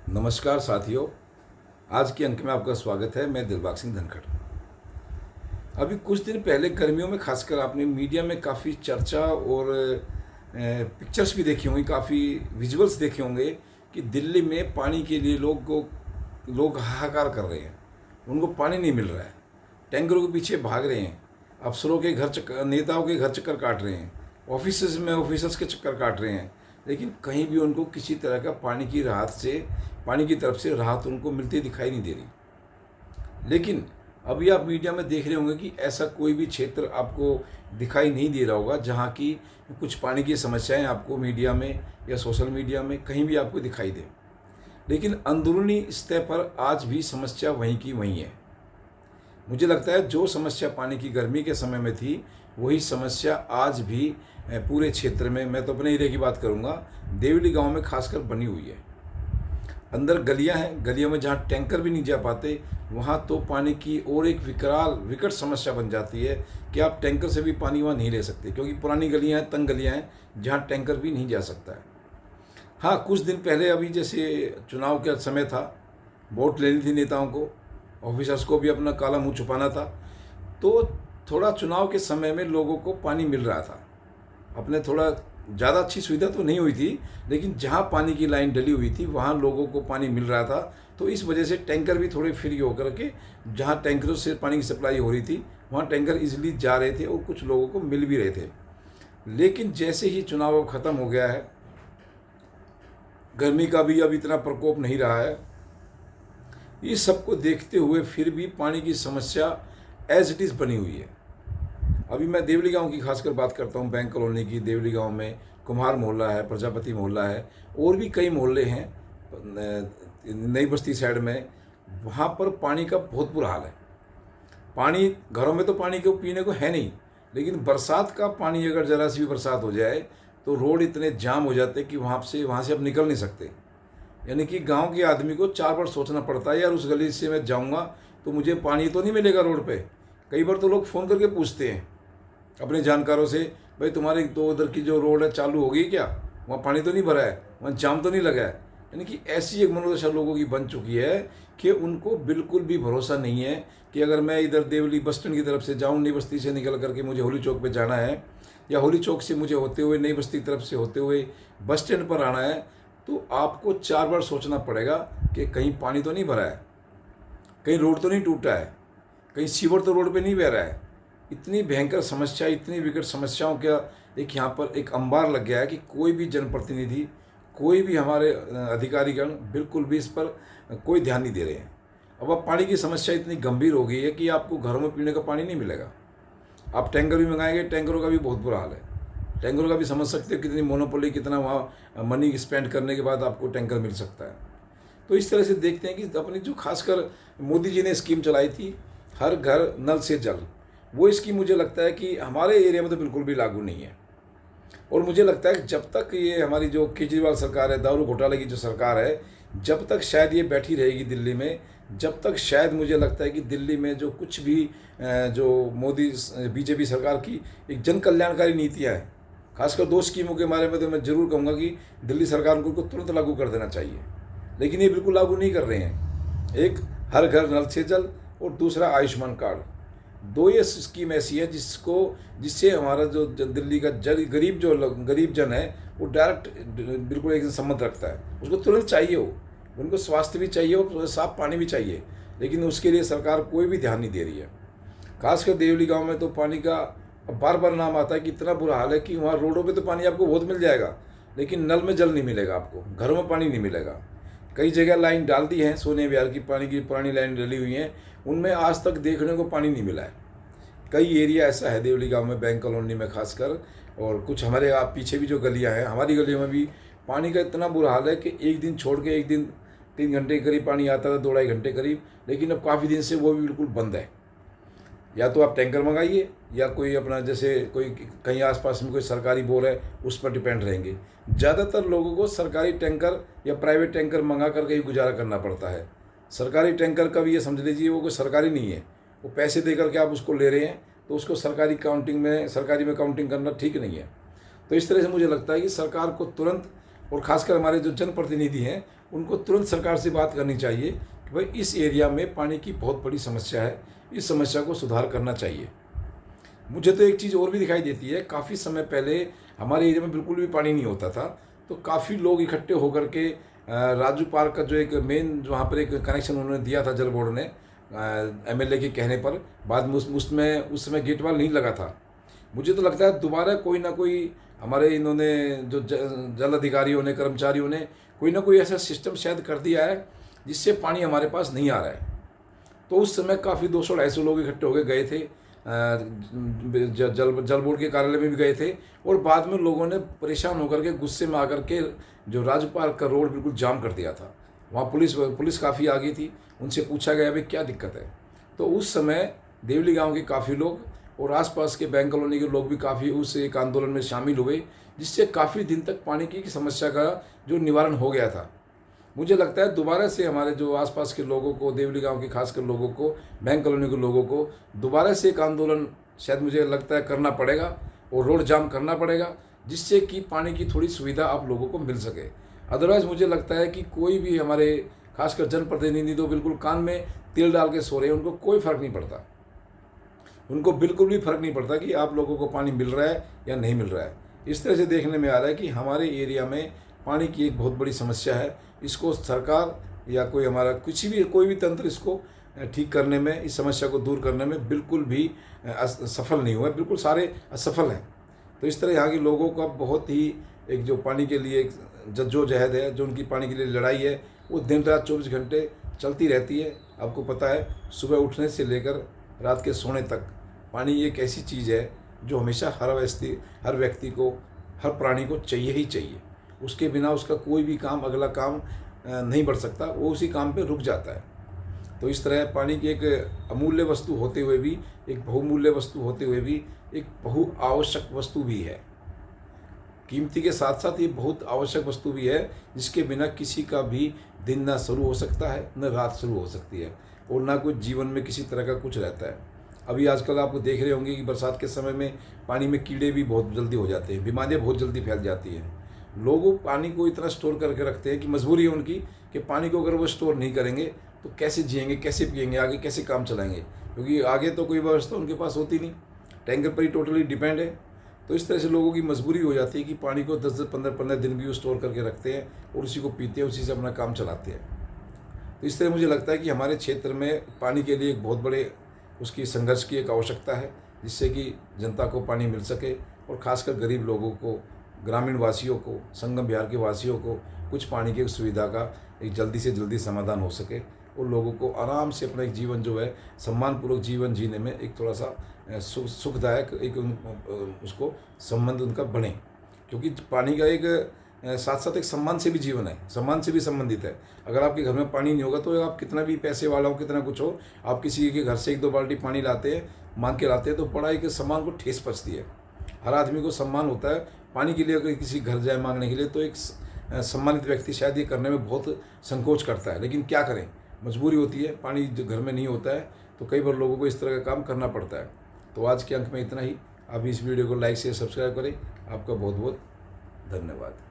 नमस्कार साथियों। आज के अंक में आपका स्वागत है। मैं दिलबाग सिंह धनखड़। अभी कुछ दिन पहले गर्मियों में खासकर आपने मीडिया में काफ़ी चर्चा और पिक्चर्स भी देखी होंगी, काफ़ी विजुअल्स देखे होंगे कि दिल्ली में पानी के लिए लोग हाहाकार कर रहे हैं। उनको पानी नहीं मिल रहा है, टैंकरों के पीछे भाग रहे हैं, अफसरों के घर चक्कर, नेताओं के घर चक्कर काट रहे हैं, ऑफिसर्स के चक्कर काट रहे हैं, लेकिन कहीं भी उनको किसी तरह का पानी की तरफ से राहत उनको मिलती दिखाई नहीं दे रही। लेकिन अभी आप मीडिया में देख रहे होंगे कि ऐसा कोई भी क्षेत्र आपको दिखाई नहीं दे रहा होगा जहाँ की कुछ पानी की समस्याएं आपको मीडिया में या सोशल मीडिया में कहीं भी आपको दिखाई दे। लेकिन अंदरूनी स्तर पर आज भी समस्या वहीं की वहीं है। मुझे लगता है जो समस्या पानी की गर्मी के समय में थी, वही समस्या आज भी पूरे क्षेत्र में, मैं तो अपने एरिया की बात करूंगा, देवली गांव में खासकर बनी हुई है। अंदर गलियां हैं, गलियों में जहां टैंकर भी नहीं जा पाते, वहां तो पानी की और एक विकट समस्या बन जाती है कि आप टैंकर से भी पानी वहां नहीं ले सकते, क्योंकि पुरानी गलियां हैं, तंग गलियां हैं, जहां टैंकर भी नहीं जा सकता है। हाँ, कुछ दिन पहले अभी जैसे चुनाव का समय था, वोट लेनी थी नेताओं को, ऑफिसर्स को भी अपना काला मुंह छुपाना था, तो थोड़ा चुनाव के समय में लोगों को पानी मिल रहा था। अपने थोड़ा ज़्यादा अच्छी सुविधा तो नहीं हुई थी, लेकिन जहाँ पानी की लाइन डली हुई थी वहाँ लोगों को पानी मिल रहा था। तो इस वजह से टैंकर भी थोड़े फ्री होकर के, जहाँ टैंकरों से पानी की सप्लाई हो रही थी वहाँ टैंकर इजीली जा रहे थे और कुछ लोगों को मिल भी रहे थे। लेकिन जैसे ही चुनाव ख़त्म हो गया है, गर्मी का भी अब इतना प्रकोप नहीं रहा है, इस सबको देखते हुए फिर भी पानी की समस्या एज इट इज़ बनी हुई है। अभी मैं देवली गांव की खासकर बात करता हूं, बैंक कॉलोनी की। देवली गांव में कुम्हार मोहल्ला है, प्रजापति मोहल्ला है, और भी कई मोहल्ले हैं नई बस्ती साइड में। वहाँ पर पानी का बहुत बुरा हाल है। पानी घरों में तो पानी को पीने को है नहीं, लेकिन बरसात का पानी अगर ज़रा सी भी बरसात हो जाए तो रोड इतने जाम हो जाते हैं कि वहाँ से अब निकल नहीं सकते। यानी कि गांव के आदमी को 4 बार सोचना पड़ता है, यार उस गली से मैं जाऊंगा तो मुझे पानी तो नहीं मिलेगा रोड पे। कई बार तो लोग फ़ोन करके पूछते हैं अपने जानकारों से, भाई तुम्हारे तो उधर की जो रोड है चालू हो गई क्या, वहाँ पानी तो नहीं भरा है, वहाँ जाम तो नहीं लगा है। यानी कि ऐसी एक मनोदशा लोगों की बन चुकी है कि उनको बिल्कुल भी भरोसा नहीं है कि अगर मैं इधर देवली बस स्टैंड की तरफ से जाऊँ, नई बस्ती से निकल करके मुझे होली चौक पे जाना है, या होली चौक से मुझे होते हुए नई बस्ती की तरफ से होते हुए बस स्टैंड पर आना है, तो आपको 4 बार सोचना पड़ेगा कि कहीं पानी तो नहीं भरा है, कहीं रोड तो नहीं टूटा है, कहीं सीवर तो रोड पे नहीं बह रहा है। इतनी भयंकर समस्या, इतनी विकट समस्याओं का एक यहाँ पर एक अंबार लग गया है कि कोई भी जनप्रतिनिधि, कोई भी हमारे अधिकारीगण बिल्कुल भी इस पर कोई ध्यान नहीं दे रहे हैं। अब पानी की समस्या इतनी गंभीर हो गई है कि आपको घरों में पीने का पानी नहीं मिलेगा। आप टैंकर भी मंगाएंगे, टैंकरों का भी बहुत बुरा हाल है। टैंकरों का भी समझ सकते हो कितनी मोनोपोली, कितना वहाँ मनी स्पेंड करने के बाद आपको टैंकर मिल सकता है। तो इस तरह से देखते हैं कि अपनी जो खासकर मोदी जी ने स्कीम चलाई थी, हर घर नल से जल, वो स्कीम मुझे लगता है कि हमारे एरिया में तो बिल्कुल भी लागू नहीं है। और मुझे लगता है कि जब तक ये हमारी जो केजरीवाल सरकार है, दारू घोटाले की जो सरकार है, जब तक शायद ये बैठी रहेगी दिल्ली में, जब तक शायद मुझे लगता है कि दिल्ली में जो कुछ भी जो मोदी बीजेपी सरकार की एक जन कल्याणकारी नीतियाँ हैं, खासकर 2 स्कीमों के बारे में तो मैं ज़रूर कहूँगा कि दिल्ली सरकार को तुरंत लागू कर देना चाहिए। लेकिन ये बिल्कुल लागू नहीं कर रहे हैं। एक हर घर नल से जल और दूसरा आयुष्मान कार्ड, 2 ये स्कीम ऐसी है जिससे हमारा जो दिल्ली का गरीब जन है वो डायरेक्ट बिल्कुल एक संबंध रखता है। उसको तुरंत चाहिए हो, उनको स्वास्थ्य भी चाहिए और साफ पानी भी चाहिए, लेकिन उसके लिए सरकार कोई भी ध्यान नहीं दे रही है। खासकर देवली गांव में तो पानी का बार बार नाम आता है कि इतना बुरा हाल है कि वहाँ रोडों पे तो पानी आपको बहुत मिल जाएगा, लेकिन नल में जल नहीं मिलेगा, आपको घरों में पानी नहीं मिलेगा। कई जगह लाइन डाल दी है, सोने विहार की पानी की पुरानी लाइन डली हुई हैं, उनमें आज तक देखने को पानी नहीं मिला है। कई एरिया ऐसा है देवली गांव में, बैंक कॉलोनी में खासकर, और कुछ हमारे आप पीछे भी जो गलियां हैं, हमारी गलियों में भी पानी का इतना बुरा हाल है कि एक दिन छोड़ के एक दिन 3 घंटे करीब पानी आता था, 2 ढाई घंटे करीब, लेकिन अब काफ़ी दिन से वो भी बिल्कुल बंद है। या तो आप टैंकर मंगाइए, या कोई अपना जैसे कोई कहीं आसपास में कोई सरकारी बोर है उस पर डिपेंड रहेंगे। ज़्यादातर लोगों को सरकारी टैंकर या प्राइवेट टैंकर मंगा करके ही गुजारा करना पड़ता है। सरकारी टैंकर का भी ये समझ लीजिए वो कोई सरकारी नहीं है, वो पैसे दे करके आप उसको ले रहे हैं, तो उसको सरकारी में काउंटिंग करना ठीक नहीं है। तो इस तरह से मुझे लगता है कि सरकार को तुरंत और ख़ासकर हमारे जो जनप्रतिनिधि हैं उनको तुरंत सरकार से बात करनी चाहिए कि भाई इस एरिया में पानी की बहुत बड़ी समस्या है, इस समस्या को सुधार करना चाहिए। मुझे तो एक चीज़ और भी दिखाई देती है, काफ़ी समय पहले हमारे एरिया में बिल्कुल भी पानी नहीं होता था, तो काफ़ी लोग इकट्ठे होकर के राजू पार्क का जो एक मेन जो वहाँ पर एक कनेक्शन उन्होंने दिया था जल बोर्ड ने एमएलए के कहने पर, बाद में उसमें उस समय गेट वाल नहीं लगा था। मुझे तो लगता है दोबारा कोई ना कोई हमारे इन्होंने जो जल अधिकारियों ने, कर्मचारियों ने कोई ना कोई ऐसा सिस्टम शायद कर दिया है जिससे पानी हमारे पास नहीं आ रहा है। तो उस समय काफ़ी 200-250 लोग इकट्ठे हो गए थे, जल बोर्ड के कार्यालय में भी गए थे, और बाद में लोगों ने परेशान होकर के गुस्से में आकर के जो राजू पार्क का रोड बिल्कुल जाम कर दिया था। वहाँ पुलिस काफ़ी आ गई थी, उनसे पूछा गया भाई क्या दिक्कत है। तो उस समय देवली गांव के काफ़ी लोग और आसपास के बैंक कॉलोनी के लोग भी काफ़ी उस एक आंदोलन में शामिल हुए, जिससे काफ़ी दिन तक पानी की समस्या का जो निवारण हो गया था। मुझे लगता है दोबारा से हमारे जो आसपास के लोगों को, देवली गांव के खासकर लोगों को, बैंक कॉलोनी के लोगों को दोबारा से एक आंदोलन शायद मुझे लगता है करना पड़ेगा और रोड जाम करना पड़ेगा, जिससे कि पानी की थोड़ी सुविधा आप लोगों को मिल सके। अदरवाइज़ मुझे लगता है कि कोई भी हमारे खासकर जनप्रतिनिधि तो बिल्कुल कान में तेल डाल के सो रहे हैं, उनको कोई फ़र्क नहीं पड़ता, उनको बिल्कुल भी फ़र्क नहीं पड़ता कि आप लोगों को पानी मिल रहा है या नहीं मिल रहा है। इस तरह से देखने में आ रहा है कि हमारे एरिया में पानी की एक बहुत बड़ी समस्या है। इसको सरकार या कोई भी तंत्र इसको ठीक करने में, इस समस्या को दूर करने में बिल्कुल भी सफल नहीं हुआ है, बिल्कुल सारे असफल हैं। तो इस तरह यहाँ के लोगों का बहुत ही एक जो पानी के लिए एक जद्दोजहद है, जो उनकी पानी के लिए लड़ाई है, वो दिन रात 24 घंटे चलती रहती है। आपको पता है, सुबह उठने से लेकर रात के सोने तक पानी एक ऐसी चीज़ है जो हमेशा हर व्यक्ति को, हर प्राणी को चाहिए ही चाहिए। उसके बिना उसका कोई भी काम, अगला काम नहीं बढ़ सकता, वो उसी काम पे रुक जाता है। तो इस तरह पानी की एक अमूल्य वस्तु होते हुए भी, एक बहुमूल्य वस्तु होते हुए भी, एक बहुआवश्यक वस्तु भी है। कीमती के साथ साथ ये बहुत आवश्यक वस्तु भी है, जिसके बिना किसी का भी दिन ना शुरू हो सकता है, न रात शुरू हो सकती है, और ना कोई जीवन में किसी तरह का कुछ रहता है। अभी आजकल आप देख रहे होंगे कि बरसात के समय में पानी में कीड़े भी बहुत जल्दी हो जाते हैं, बीमारियाँ बहुत जल्दी फैल जाती हैं। लोग पानी को इतना स्टोर करके रखते हैं कि मजबूरी है उनकी कि पानी को अगर वो स्टोर नहीं करेंगे तो कैसे जिएंगे, कैसे पिएंगे, आगे कैसे काम चलाएंगे, क्योंकि आगे तो कोई व्यवस्था उनके पास होती नहीं, टैंकर पर ही टोटली डिपेंड है। तो इस तरह से लोगों की मजबूरी हो जाती है कि पानी को 10-10, 15-15 दिन भी वो स्टोर करके रखते हैं और उसी को पीते हैं, उसी से अपना काम चलाते हैं। तो इस तरह मुझे लगता है कि हमारे क्षेत्र में पानी के लिए एक बहुत बड़े उसकी संघर्ष की एक आवश्यकता है, जिससे कि जनता को पानी मिल सके, और ख़ासकर गरीब लोगों को, ग्रामीण वासियों को, संगम बिहार के वासियों को कुछ पानी की सुविधा का एक जल्दी से जल्दी समाधान हो सके, और लोगों को आराम से अपना एक जीवन जो है सम्मानपूर्वक जीवन जीने में एक थोड़ा सा सुखदायक एक उसको संबंध उनका बने। क्योंकि पानी का एक साथ साथ एक सम्मान से भी जीवन है, सम्मान से भी संबंधित है। अगर आपके घर में पानी नहीं होगा तो आप कितना भी पैसे वाला हो, कितना कुछ हो, आप किसी के घर से 1-2 बाल्टी पानी लाते हैं, मांग के लाते हैं, तो बड़ा एक सम्मान को ठेस पचती है। हर आदमी को सम्मान होता है पानी के लिए। अगर किसी घर जाए मांगने के लिए तो एक सम्मानित व्यक्ति शायद ये करने में बहुत संकोच करता है, लेकिन क्या करें, मजबूरी होती है, पानी जो घर में नहीं होता है तो कई बार लोगों को इस तरह का काम करना पड़ता है। तो आज के अंक में इतना ही। आप इस वीडियो को लाइक शेयर सब्सक्राइब करें। आपका बहुत बहुत धन्यवाद।